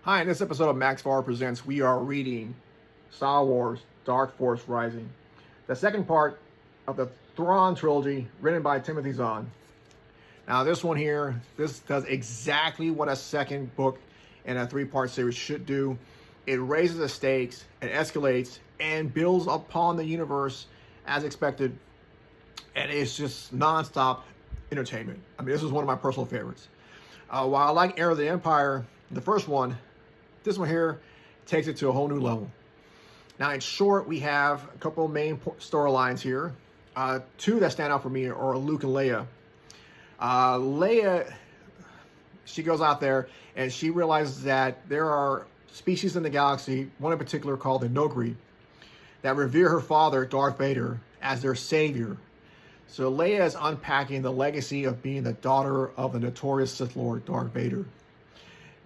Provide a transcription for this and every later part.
Hi, in this episode of Max Farr Presents, we are reading Star Wars Dark Force Rising, the second part of the Thrawn Trilogy written by Timothy Zahn. Now, this one here, this does exactly what a second book in a three-part series should do. It raises the stakes, it escalates, and builds upon the universe as expected, and it's just non-stop entertainment. I mean, this is one of my personal favorites. While I like Heir of the Empire, the first one, this one here takes it to a whole new level. Now, in short, we have a couple of main storylines here. Two that stand out for me are Luke and Leia. Leia, she goes out there and she realizes that there are species in the galaxy, one in particular called the Nogri, that revere her father, Darth Vader, as their savior. So Leia is unpacking the legacy of being the daughter of the notorious Sith Lord, Darth Vader.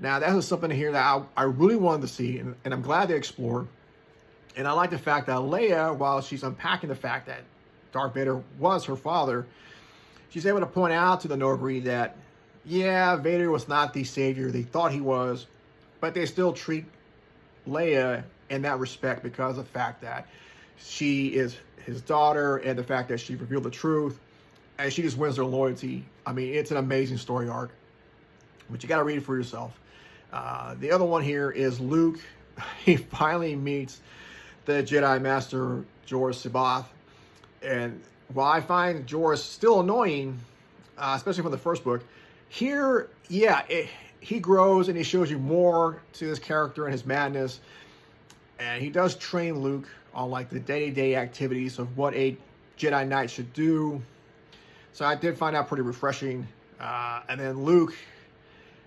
Now, that was something here that I really wanted to see, and I'm glad they explored. And I like the fact that Leia, while she's unpacking the fact that Darth Vader was her father, she's able to point out to the Nogri that, yeah, Vader was not the savior they thought he was, but they still treat Leia in that respect because of the fact that she is his daughter and the fact that she revealed the truth, and she just wins their loyalty. I mean, it's an amazing story arc, but you got to read it for yourself. The other one here is Luke. He finally meets the Jedi Master Jorah Sabath, and while I find Jorah still annoying, especially from the first book, here, yeah, he grows and he shows you more to his character and his madness, and he does train Luke on like the day-to-day activities of what a Jedi Knight should do. So I did find out pretty refreshing. And then Luke,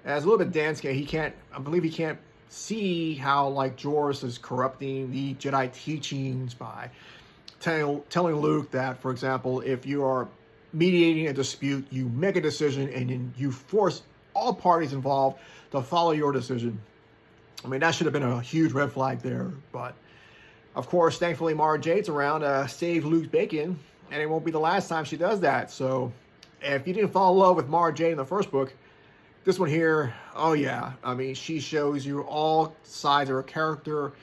as a little bit dense, I believe he can't see how like Jorah is corrupting the Jedi teachings by telling Luke that, for example, if you are mediating a dispute, you make a decision and then you force all parties involved to follow your decision. I mean, that should have been a huge red flag there, but of course, thankfully, Mara Jade's around to save Luke's bacon, and it won't be the last time she does that. So if you didn't fall in love with Mara Jade in the first book, this one here, oh yeah. I mean, she shows you all sides of her character.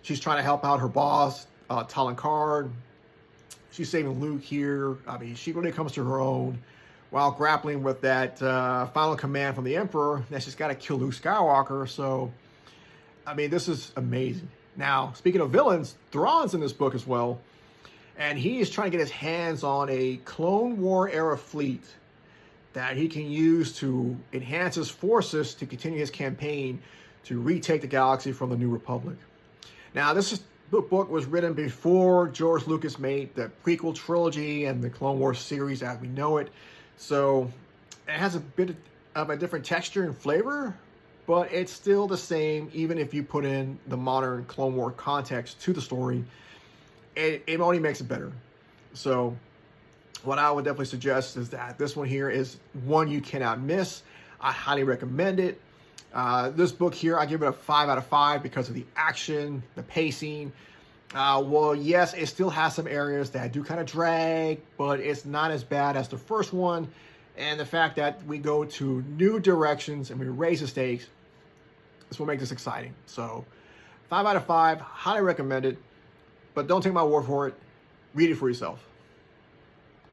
She's trying to help out her boss, Talon Karrde. She's saving Luke here. I mean, she really comes to her own while grappling with that final command from the Emperor that she's got to kill Luke Skywalker. So, I mean, this is amazing. Now, speaking of villains, Thrawn's in this book as well, and he is trying to get his hands on a Clone War era fleet that he can use to enhance his forces to continue his campaign to retake the galaxy from the New Republic. Now, this book was written before George Lucas made the prequel trilogy and the Clone Wars series as we know it, so it has a bit of a different texture and flavor, but it's still the same, even if you put in the modern Clone War context to the story. It only makes it better. So what I would definitely suggest is that this one here is one you cannot miss. I highly recommend it. This book here, I give it a 5 out of 5 because of the action, the pacing. Well, yes, it still has some areas that do kind of drag, but it's not as bad as the first one. And the fact that we go to new directions and we raise the stakes, this will make this exciting. So 5 out of 5, highly recommend it, but don't take my word for it. Read it for yourself.